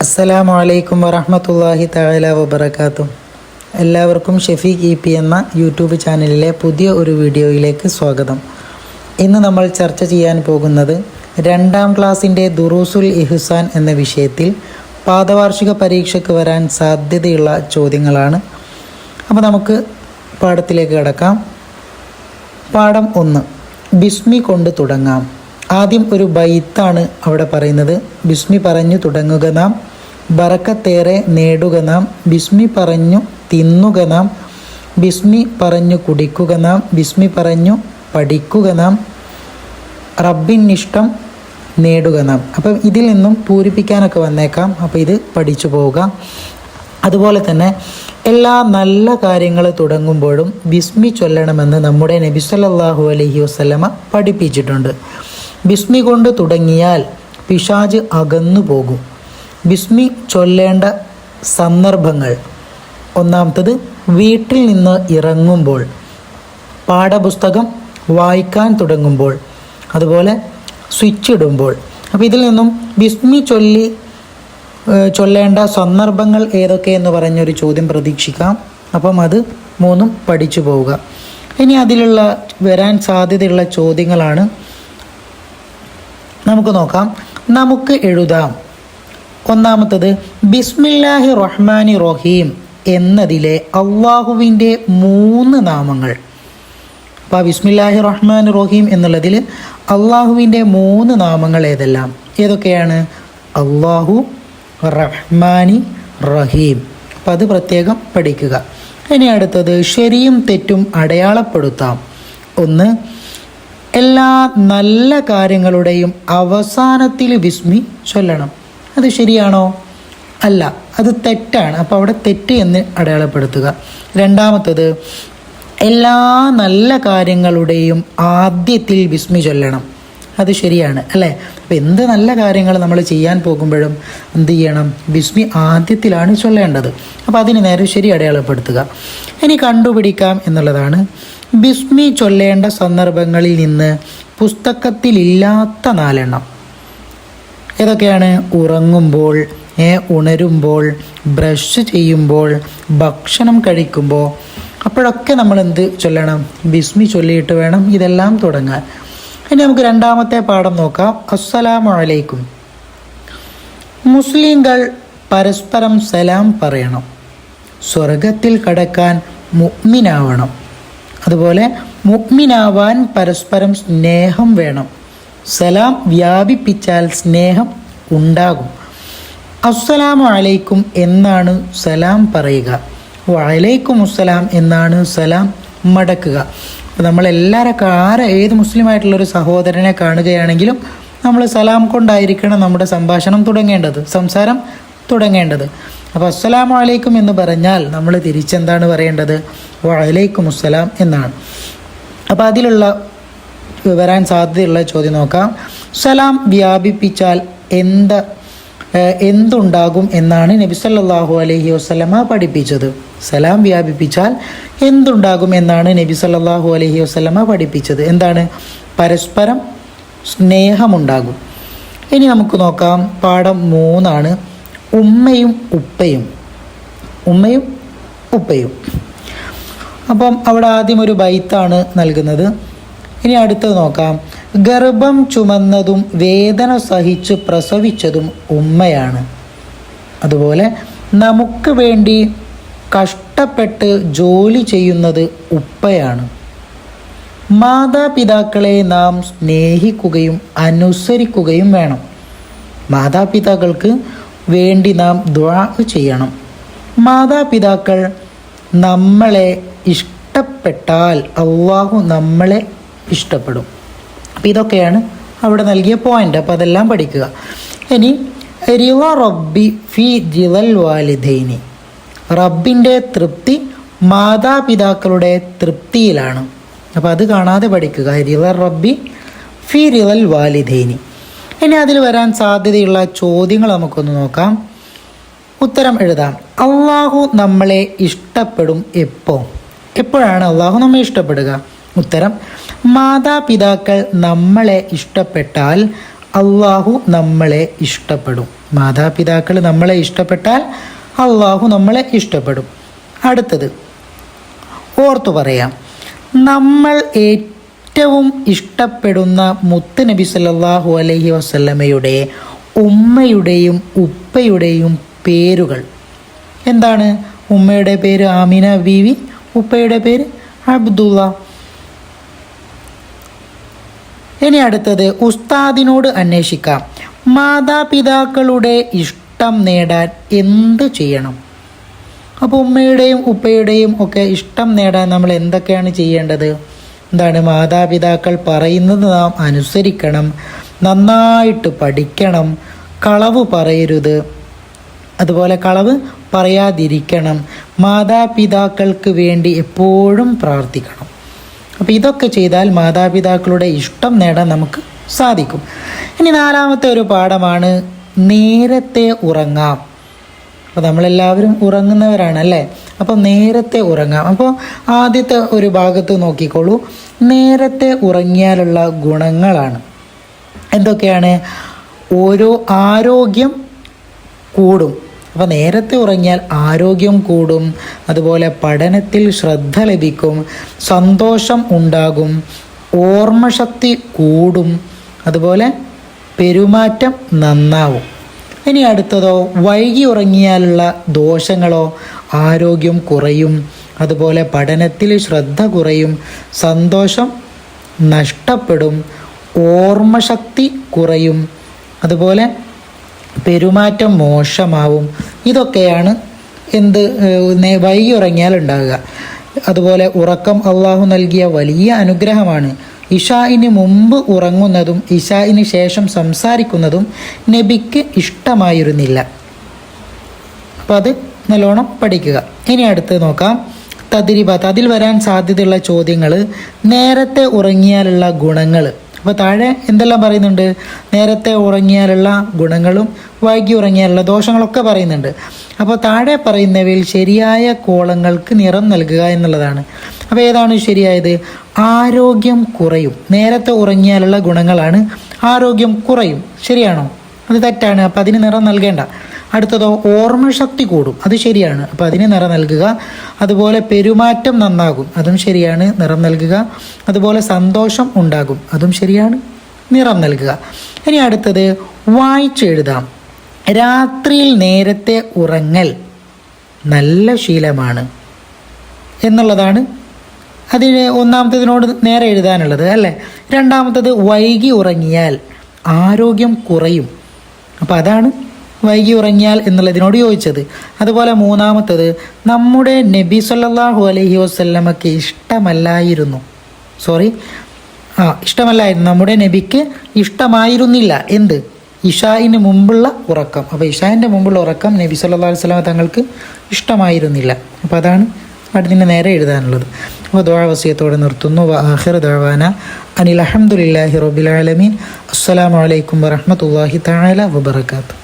അസ്സലാമു അലൈക്കും വറഹ്മത്തുള്ളാഹി തആല വബറകാതുഹു. എല്ലാവർക്കും ഷെഫീഖ് ഇ പി എന്ന യൂട്യൂബ് ചാനലിലെ പുതിയ ഒരു വീഡിയോയിലേക്ക് സ്വാഗതം. ഇന്ന് നമ്മൾ ചർച്ച ചെയ്യാൻ പോകുന്നത് 2ാം ക്ലാസ്സിൻ്റെ ദുറൂസുൽ ഇഹ്സാൻ എന്ന വിഷയത്തിൽ പാദവാർഷിക പരീക്ഷയ്ക്ക് വരാൻ സാധ്യതയുള്ള ചോദ്യങ്ങളാണ്. അപ്പോൾ നമുക്ക് പാഠത്തിലേക്ക് കടക്കാം. പാഠം 1, ബിസ്മി കൊണ്ട് തുടങ്ങാം. ആദ്യം ഒരു ബൈത്താണ് അവിടെ പറയുന്നത്. ബിസ്മി പറഞ്ഞു തുടങ്ങുക നാം, ബറക്കത്തേറെ നേടുക നാം, ബിസ്മി പറഞ്ഞു തിന്നുക നാം, ബിസ്മി പറഞ്ഞു കുടിക്കുക നാം, ബിസ്മി പറഞ്ഞു പഠിക്കുക നാം, റബ്ബിനിഷ്ടം നേടുക നാം. അപ്പം ഇതിൽ നിന്നും പൂരിപ്പിക്കാനൊക്കെ വന്നേക്കാം. അപ്പോൾ ഇത് പഠിച്ചു പോവുക. അതുപോലെ തന്നെ എല്ലാ നല്ല കാര്യങ്ങൾ തുടങ്ങുമ്പോഴും ബിസ്മി ചൊല്ലണമെന്ന് നമ്മുടെ നബി സല്ലല്ലാഹു അലൈഹി വസല്ലമ പഠിപ്പിച്ചിട്ടുണ്ട്. ബിസ്മി കൊണ്ട് തുടങ്ങിയാൽ പിശാച് അകന്നു പോകും. ബിസ്മി ചൊല്ലേണ്ട സന്ദർഭങ്ങൾ: ഒന്നാമത്തത് വീട്ടിൽ നിന്ന് ഇറങ്ങുമ്പോൾ, പാഠപുസ്തകം വായിക്കാൻ തുടങ്ങുമ്പോൾ, അതുപോലെ സ്വിച്ച് ഇടുമ്പോൾ. അപ്പോൾ ഇതിൽ നിന്നും ബിസ്മി ചൊല്ലേണ്ട സന്ദർഭങ്ങൾ ഏതൊക്കെയെന്ന് പറഞ്ഞൊരു ചോദ്യം പ്രതീക്ഷിക്കാം. അപ്പം അത് 3 പഠിച്ചു പോവുക. ഇനി അതിലുള്ള വരാൻ സാധ്യതയുള്ള ചോദ്യങ്ങളാണ് നമുക്ക് നോക്കാം. നമുക്ക് എഴുതാം. ഒന്നാമത്തത് ബിസ്മില്ലാഹി റഹ്മാനി റഹീം എന്നതിലെ അള്ളാഹുവിൻ്റെ 3 നാമങ്ങൾ. അപ്പോൾ ബിസ്മില്ലാഹി റഹ്മാനി റഹീം എന്നുള്ളതിൽ അള്ളാഹുവിൻ്റെ 3 നാമങ്ങൾ ഏതൊക്കെയാണ്? അള്ളാഹു, റഹ്മാനി, റഹീം. അപ്പം അത് പ്രത്യേകം പഠിക്കുക. ഇനി അടുത്തത് ശരിയും തെറ്റും അടയാളപ്പെടുത്താം. 1, എല്ലാ നല്ല കാര്യങ്ങളുടെയും അവസാനത്തിൽ ബിസ്മി ചൊല്ലണം. അത് ശരിയാണോ? അല്ല, അത് തെറ്റാണ്. അപ്പോൾ അവിടെ തെറ്റ് എന്ന് അടയാളപ്പെടുത്തുക. രണ്ടാമത്തത് എല്ലാ നല്ല കാര്യങ്ങളുടെയും ആദ്യത്തിൽ ബിസ്മി ചൊല്ലണം. അത് ശരിയാണ് അല്ലേ? അപ്പോൾ എന്ത് നല്ല കാര്യങ്ങൾ നമ്മൾ ചെയ്യാൻ പോകുമ്പോഴും എന്ത് ചെയ്യണം? ബിസ്മി ആദ്യത്തിലാണ് ചൊല്ലേണ്ടത്. അപ്പോൾ അതിന് നേരെ ശരി അടയാളപ്പെടുത്തുക. ഇനി കണ്ടുപിടിക്കാം എന്നുള്ളതാണ്. ബിസ്മി ചൊല്ലേണ്ട സന്ദർഭങ്ങളിൽ നിന്ന് പുസ്തകത്തിലില്ലാത്ത 4 എണ്ണം ഏതൊക്കെയാണ്? ഉറങ്ങുമ്പോൾ, ഉണരുമ്പോൾ, ബ്രഷ് ചെയ്യുമ്പോൾ, ഭക്ഷണം കഴിക്കുമ്പോൾ. അപ്പോഴൊക്കെ നമ്മൾ എന്ത് ചൊല്ലണം? ബിസ്മി ചൊല്ലിയിട്ട് വേണം ഇതെല്ലാം തുടങ്ങാൻ. ഇനി നമുക്ക് 2ാമത്തെ പാഠം നോക്കാം. അസ്സലാമു അലൈക്കും. മുസ്ലിങ്ങൾ പരസ്പരം സലാം പറയണം. സ്വർഗത്തിൽ കടക്കാൻ മുഅ്മിനാവണം. അതുപോലെ മുഅ്മിനാവാൻ പരസ്പരം സ്നേഹം വേണം. സലാം വ്യാപിപ്പിച്ചാൽ സ്നേഹം ഉണ്ടാകും. അസ്സലാമു അലൈക്കും എന്നാണ് സലാം പറയുക. വഅലൈക്കും അസ്സലാം എന്നാണ് സലാം മടക്കുക. അപ്പോൾ നമ്മളെല്ലാവരും ഏത് മുസ്ലിമായിട്ടുള്ളൊരു സഹോദരനെ കാണുകയാണെങ്കിലും നമ്മൾ സലാം കൊണ്ടായിരിക്കണം നമ്മുടെ സംഭാഷണം തുടങ്ങേണ്ടത്, സംസാരം തുടങ്ങേണ്ടത്. അപ്പോൾ അസ്സലാമു അലൈക്കും എന്ന് പറഞ്ഞാൽ നമ്മൾ തിരിച്ചെന്താണ് പറയേണ്ടത്? വഅലൈക്കും അസ്സലാം എന്നാണ്. അപ്പോൾ അതിലുള്ള വരാൻ സാധ്യതയുള്ള ചോദ്യം നോക്കാം. സലാം വ്യാപിപ്പിച്ചാൽ എന്തുണ്ടാകും എന്നാണ് നബി സല്ലല്ലാഹു അലൈഹി വസല്ലമ പഠിപ്പിച്ചത്? സലാം വ്യാപിപ്പിച്ചാൽ എന്തുണ്ടാകും എന്നാണ് നബി സല്ലല്ലാഹു അലൈഹി വസല്ലമ പഠിപ്പിച്ചത്? എന്താണ്? പരസ്പരം സ്നേഹമുണ്ടാകും. ഇനി നമുക്ക് നോക്കാം. പാഠം 3 ആണ്. ഉമ്മയും ഉപ്പയും. ഉമ്മയും ഉപ്പയും. അപ്പം അവിടെ ആദ്യം ഒരു ബൈത്താണ് നൽകുന്നത്. ഇനി അടുത്തത് നോക്കാം. ഗർഭം ചുമന്നതും വേദന സഹിച്ച് പ്രസവിച്ചതും ഉമ്മയാണ്. അതുപോലെ നമുക്ക് വേണ്ടി കഷ്ടപ്പെട്ട് ജോലി ചെയ്യുന്നത് ഉപ്പയാണ്. മാതാപിതാക്കളെ നാം സ്നേഹിക്കുകയും അനുസരിക്കുകയും വേണം. മാതാപിതാക്കൾക്ക് വേണ്ടി നാം ദുആ ചെയ്യണം. മാതാപിതാക്കൾ നമ്മളെ ഇഷ്ടപ്പെട്ടാൽ അല്ലാഹു നമ്മളെ ഇഷ്ടപ്പെടും. അപ്പം ഇതൊക്കെയാണ് അവിടെ നൽകിയ പോയിന്റ്. അപ്പോൾ അതെല്ലാം പഠിക്കുക. ഇനി റിള റബ്ബി ഫി റിളൽ വാലിദൈനി. റബ്ബിൻ്റെ തൃപ്തി മാതാപിതാക്കളുടെ തൃപ്തിയിലാണ്. അപ്പോൾ അത് കാണാതെ പഠിക്കുക. റിള റബ്ബി ഫി റിളൽ വാലിദൈനി. ഇനി അതിൽ വരാൻ സാധ്യതയുള്ള ചോദ്യങ്ങൾ നമുക്കൊന്ന് നോക്കാം. ഉത്തരം എഴുതാം. അള്ളാഹു നമ്മളെ ഇഷ്ടപ്പെടും എപ്പോഴാണ് അള്ളാഹു നമ്മെ ഇഷ്ടപ്പെടുക? ഉത്തരം: മാതാപിതാക്കൾ നമ്മളെ ഇഷ്ടപ്പെട്ടാൽ അള്ളാഹു നമ്മളെ ഇഷ്ടപ്പെടും. മാതാപിതാക്കൾ നമ്മളെ ഇഷ്ടപ്പെട്ടാൽ അള്ളാഹു നമ്മളെ ഇഷ്ടപ്പെടും. അടുത്തത് ഓർത്തു പറയാം, നമ്മൾ ഏറ്റവും ഇഷ്ടപ്പെടുന്ന മുത്ത് നബി സല്ലല്ലാഹു അലൈഹി വസല്ലമയുടെ ഉമ്മയുടെയും ഉപ്പയുടെയും പേരുകൾ എന്താണ്? ഉമ്മയുടെ പേര് ആമിന ബീവി, ഉപ്പയുടെ പേര് അബ്ദുള്ള. ഇനി അടുത്തത് ഉസ്താദിനോട് അന്വേഷിക്കാം, മാതാപിതാക്കളുടെ ഇഷ്ടം നേടാൻ എന്ത് ചെയ്യണം? അപ്പോൾ ഉമ്മയുടെയും ഉപ്പയുടെയും ഒക്കെ ഇഷ്ടം നേടാൻ നമ്മൾ എന്തൊക്കെയാണ് ചെയ്യേണ്ടത്? എന്താണ്? മാതാപിതാക്കൾ പറയുന്നത് നാം അനുസരിക്കണം, നന്നായിട്ട് പഠിക്കണം, കളവ് പറയരുത്, അതുപോലെ കളവ് പറയാതിരിക്കണം, മാതാപിതാക്കൾക്ക് വേണ്ടി എപ്പോഴും പ്രാർത്ഥിക്കണം. അപ്പോൾ ഇതൊക്കെ ചെയ്താൽ മാതാപിതാക്കളുടെ ഇഷ്ടം നേടാൻ നമുക്ക് സാധിക്കും. ഇനി നാലാമത്തെ ഒരു പാഠമാണ് നേരത്തെ ഉറങ്ങാം. അപ്പോൾ നമ്മളെല്ലാവരും ഉറങ്ങുന്നവരാണ് അല്ലേ? അപ്പോൾ നേരത്തെ ഉറങ്ങാം. അപ്പോൾ ആദ്യത്തെ ഒരു ഭാഗത്ത് നോക്കിക്കോളൂ, നേരത്തെ ഉറങ്ങിയാലുള്ള ഗുണങ്ങളാണ്. എന്തൊക്കെയാണ്? ഓരോ ആരോഗ്യം കൂടും. അപ്പോൾ നേരത്തെ ഉറങ്ങിയാൽ ആരോഗ്യം കൂടും, അതുപോലെ പഠനത്തിൽ ശ്രദ്ധ ലഭിക്കും, സന്തോഷം ഉണ്ടാകും, ഓർമ്മശക്തി കൂടും, അതുപോലെ പെരുമാറ്റം നന്നാവും. ഇനി അടുത്തതോ, വൈകി ഉറങ്ങിയാലുള്ള ദോഷങ്ങളോ? ആരോഗ്യം കുറയും, അതുപോലെ പഠനത്തിൽ ശ്രദ്ധ കുറയും, സന്തോഷം നഷ്ടപ്പെടും, ഓർമ്മശക്തി കുറയും, അതുപോലെ പെരുമാറ്റം മോശമാവും. ഇതൊക്കെയാണ് വൈകി ഉറങ്ങിയാൽ ഉണ്ടാകുക. അതുപോലെ ഉറക്കം അള്ളാഹു നൽകിയ വലിയ അനുഗ്രഹമാണ്. ഇശാഇന് മുമ്പ് ഉറങ്ങുന്നതും ഇശാഇന് ശേഷം സംസാരിക്കുന്നതും നബിക്ക് ഇഷ്ടമായിരുന്നില്ല. അപ്പോൾ അത് നല്ലോണം പഠിക്കുക. ഇനി അടുത്ത് നോക്കാം, തദ്രിബാത്ത്. അതിൽ വരാൻ സാധ്യതയുള്ള ചോദ്യങ്ങൾ, നേരത്തെ ഉറങ്ങിയാലുള്ള ഗുണങ്ങൾ. അപ്പോൾ താഴെ എന്തെല്ലാം പറയുന്നുണ്ട്? നേരത്തെ ഉറങ്ങിയാലുള്ള ഗുണങ്ങളും വൈകി ഉറങ്ങിയാലുള്ള ദോഷങ്ങളൊക്കെ പറയുന്നുണ്ട്. അപ്പോൾ താഴെ പറയുന്നവയിൽ ശരിയായ കോളങ്ങൾക്ക് നിറം നൽകുക എന്നുള്ളതാണ്. അപ്പോൾ ഏതാണ് ശരിയായത്? ആരോഗ്യം കുറയും. നേരത്തെ ഉറങ്ങിയാലുള്ള ഗുണങ്ങളാണ് ആരോഗ്യം കുറയും. ശരിയാണോ? അത് തെറ്റാണ്. അപ്പോൾ അതിന് നിറം നൽകേണ്ട. അടുത്തതോ, ഓർമ്മശക്തി കൂടും. അത് ശരിയാണ്. അപ്പോൾ അതിന് നിറം നൽകുക. അതുപോലെ പെരുമാറ്റം നന്നാകും. അതും ശരിയാണ്, നിറം നൽകുക. അതുപോലെ സന്തോഷം ഉണ്ടാകും. അതും ശരിയാണ്, നിറം നൽകുക. ഇനി അടുത്തത്, വായിച്ചെഴുതാം. രാത്രിയിൽ നേരത്തെ ഉറങ്ങൽ നല്ല ശീലമാണ് എന്നുള്ളതാണ് അതിന് ഒന്നാമത്തതിനോട് നേരെ എഴുതാനുള്ളത് അല്ലേ? രണ്ടാമത്തത്, വൈകി ഉറങ്ങിയാൽ ആരോഗ്യം കുറയും. അപ്പോൾ അതാണ് വൈകി ഉറങ്ങിയാൽ എന്നുള്ളതിനോട് യോജിച്ചത്. അതുപോലെ മൂന്നാമത്തത്, നമ്മുടെ നബി സല്ലല്ലാഹു അലൈഹി വസല്ലമക്ക് ഇഷ്ടമല്ലായിരുന്നു. നമ്മുടെ നബിക്ക് ഇഷ്ടമായിരുന്നില്ല എന്ത്? ഇശായിന് മുമ്പുള്ള ഉറക്കം. അപ്പോൾ ഇശായിൻ്റെ മുമ്പുള്ള ഉറക്കം നബി സല്ലല്ലാഹു അലൈഹി വസല്ലമ തങ്ങൾക്ക് ഇഷ്ടമായിരുന്നില്ല. അപ്പോൾ അതാണ് അടുത്തിന് നേരെ എഴുതാനുള്ളത്. അപ്പോൾ ദുആ വസിയത്തോടെ നിർത്തുന്നു. ആഖിറു ദഅവാന അനിൽ ഹംദുലില്ലാഹി റബ്ബിൽ ആലമീൻ. അസ്സലാമു അലൈക്കും വറഹ്മത്തുള്ളാഹി തആല വബറകാതുഹു.